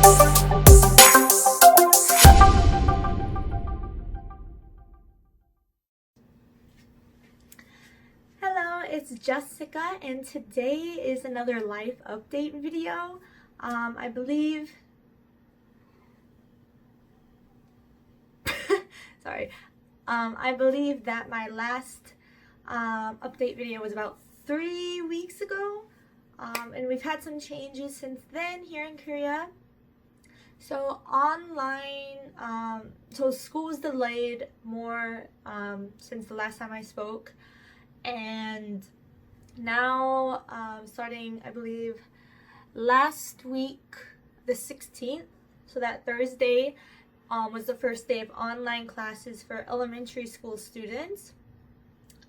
Hello, it's Jessica, and today is another life update video. I believe that my last update video was about 3 weeks ago, and we've had some changes since then here in Korea. So online, so school was delayed more since the last time I spoke, and now starting, I believe, last week, the 16th, so that Thursday was the first day of online classes for elementary school students,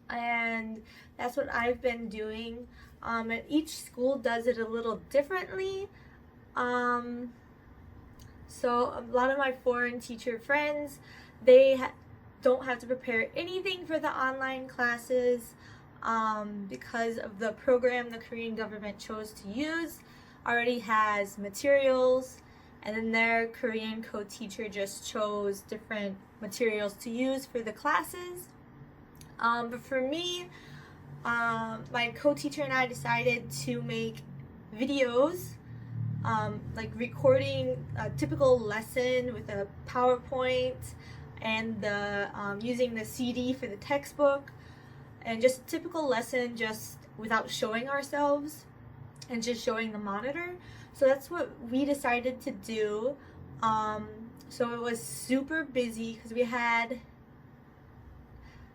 and that's what I've been doing. And each school does it a little differently. So a lot of my foreign teacher friends, they don't have to prepare anything for the online classes because of the program the Korean government chose to use already has materials, and then their Korean co-teacher just chose different materials to use for the classes. But for me, my co-teacher and I decided to make videos, like recording a typical lesson with a PowerPoint and using the CD for the textbook, and just a typical lesson just without showing ourselves and just showing the monitor. So that's what we decided to do. So it was super busy because I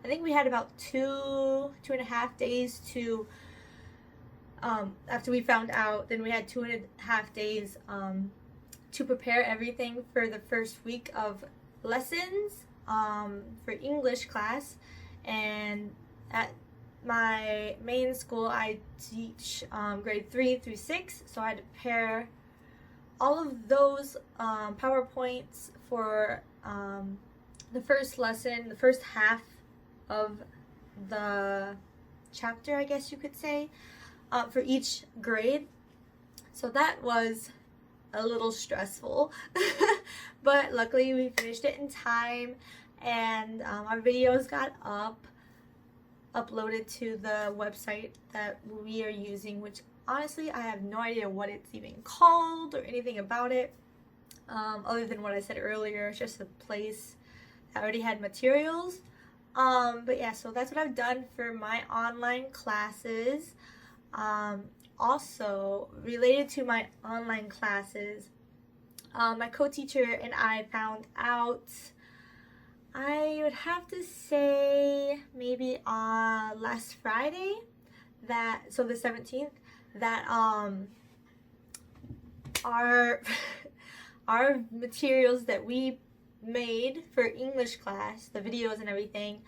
think we had about two and a half days to, after we found out, then we had 2.5 days to prepare everything for the first week of lessons for English class. And at my main school, I teach grade 3 through 6, so I had to prepare all of those PowerPoints for the first lesson, the first half of the chapter, I guess you could say, for each grade. So that was a little stressful, but luckily we finished it in time, and our videos got uploaded to the website that we are using, which honestly I have no idea what it's even called or anything about it, other than what I said earlier. It's just a place that already had materials. But yeah, so that's what I've done for my online classes. Also, related to my online classes, my co-teacher and I found out, I would have to say maybe last Friday, so the 17th, that our materials that we made for English class, the videos and everything,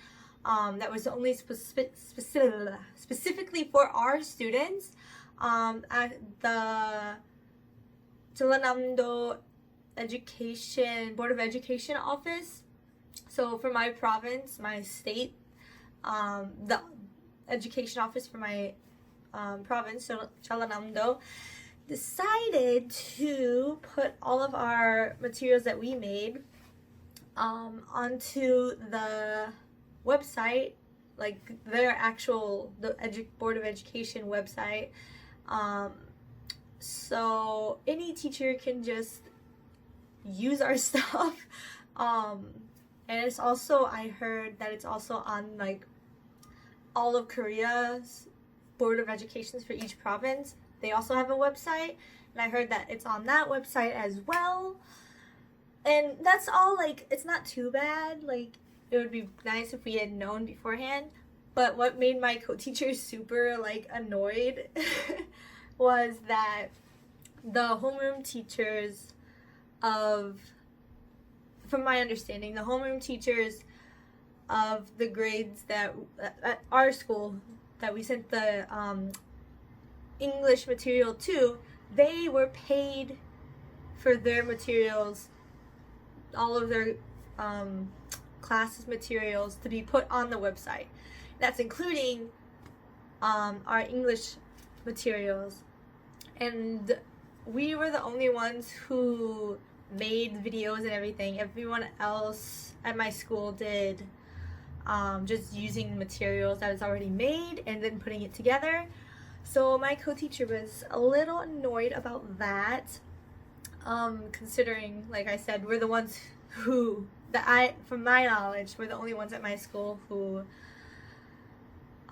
that was only specifically for our students, at the Jeollanam-do Board of Education office. So for my province, my state, the education office for my province, Jeollanam-do, decided to put all of our materials that we made onto the website, like their actual Board of Education website. So any teacher can just use our stuff. And it's also, I heard that it's also on like all of Korea's Board of Educations for each province. They also have a website, and I heard that it's on that website as well. And that's all, like, it's not too bad. Like, it would be nice if we had known beforehand. But what made my co-teacher super, like, annoyed was that the homeroom teachers from my understanding, the homeroom teachers of the grades that at our school that we sent the English material to, they were paid for their materials, all of their classes materials, to be put on the website. That's including our English materials. And we were the only ones who made videos and everything. Everyone else at my school did just using materials that was already made and then putting it together. So my co-teacher was a little annoyed about that, considering, like I said, we're the ones who, from my knowledge, we're the only ones at my school who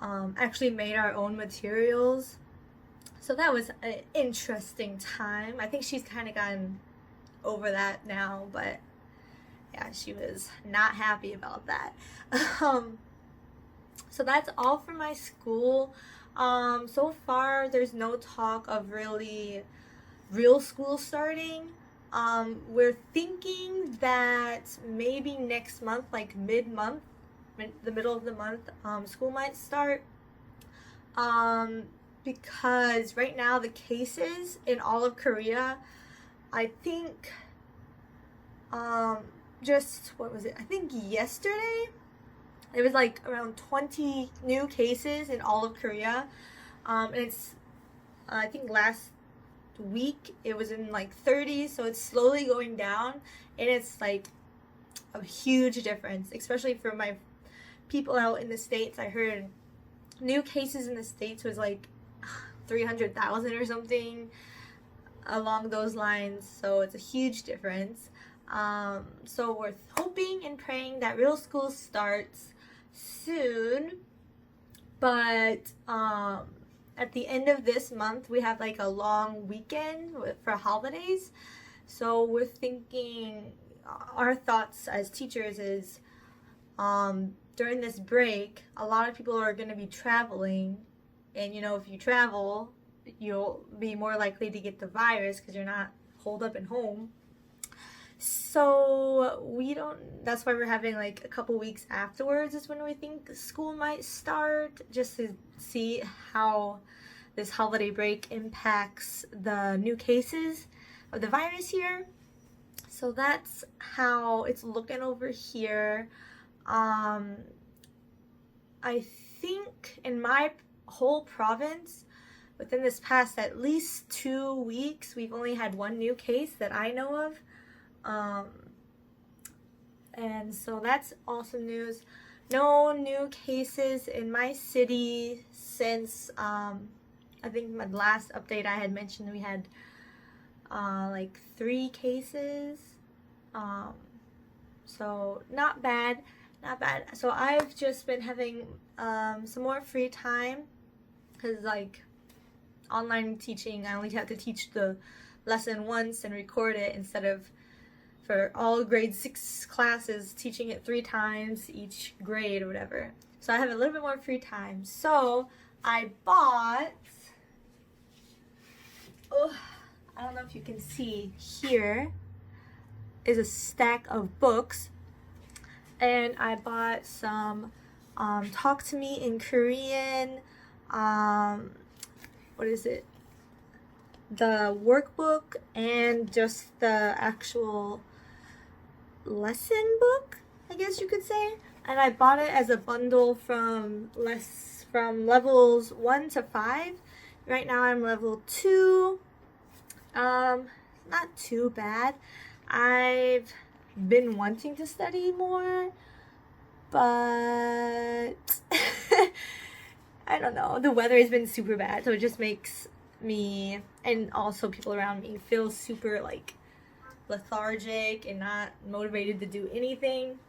actually made our own materials. So that was an interesting time. I think she's kind of gotten over that now, but yeah, she was not happy about that. So that's all for my school. So far, there's no talk of really real school starting. We're thinking that maybe next month, like mid-month, the middle of the month, school might start. Because right now the cases in all of Korea, I think, what was it? I think yesterday, it was like around 20 new cases in all of Korea. And it's, I think last week it was in like 30, so it's slowly going down. And it's like a huge difference, especially for my people out in the States. I heard new cases in the States was like 300,000 or something along those lines. So it's a huge difference. So we're hoping and praying that real school starts soon. But at the end of this month, we have like a long weekend for holidays. So we're thinking, our thoughts as teachers is, during this break, a lot of people are going to be traveling. And, you know, if you travel, you'll be more likely to get the virus because you're not holed up at home. So that's why we're having like a couple weeks afterwards is when we think school might start, just to see how this holiday break impacts the new cases of the virus here. So that's how it's looking over here. I think in my whole province, within this past at least 2 weeks, we've only had one new case that I know of. And so that's awesome news. No new cases in my city since, I think my last update I had mentioned we had like 3 cases. So not bad. So I've just been having some more free time, because like online teaching, I only have to teach the lesson once and record it, instead of for all grade 6 classes teaching it 3 times each grade or whatever. So I have a little bit more free time. So I bought, I don't know if you can see, here is a stack of books. And I bought some Talk to Me in Korean, what is it? The workbook, and just the actual lesson book, I guess you could say. And I bought it as a bundle from levels 1 to 5. Right now I'm level 2. Not too bad. I've been wanting to study more, but I don't know, the weather has been super bad, so it just makes me, and also people around me, feel super like lethargic and not motivated to do anything.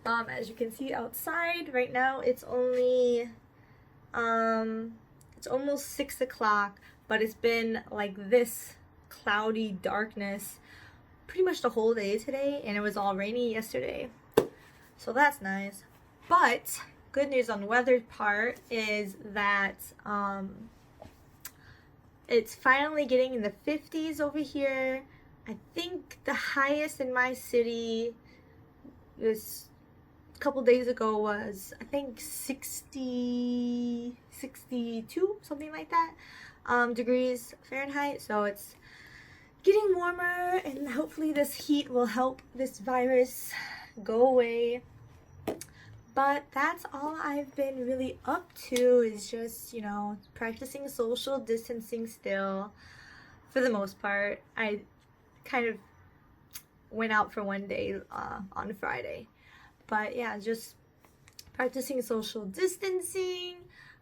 As you can see outside right now, it's only it's almost 6 o'clock, but it's been like this cloudy darkness pretty much the whole day today, and it was all rainy yesterday, so that's nice. But good news on the weather part is that it's finally getting in the 50s over here. I think the highest in my city this couple days ago was, I think, 62, something like that, degrees Fahrenheit. So it's getting warmer, and hopefully this heat will help this virus go away. But that's all I've been really up to, is just, you know, practicing social distancing still. for the most part. I kind of went out for one day on Friday. But yeah, just practicing social distancing,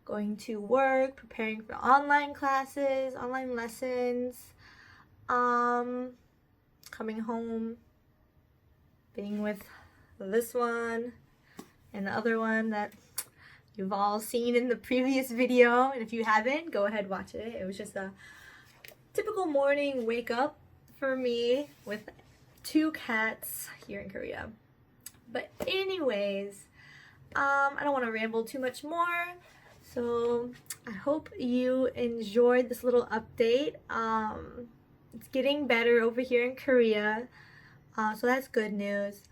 going to work, preparing for online classes, online lessons, coming home, being with this one and the other one that you've all seen in the previous video. And if you haven't, go ahead, watch it. It was just a typical morning wake up for me with 2 cats here in Korea. But anyways, I don't want to ramble too much more. So I hope you enjoyed this little update. It's getting better over here in Korea. So that's good news.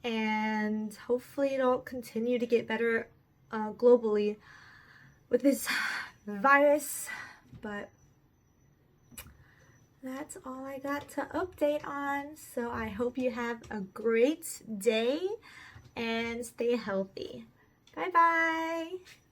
And hopefully it'll continue to get better globally with this virus. But that's all I got to update on. So I hope you have a great day and stay healthy. Bye bye.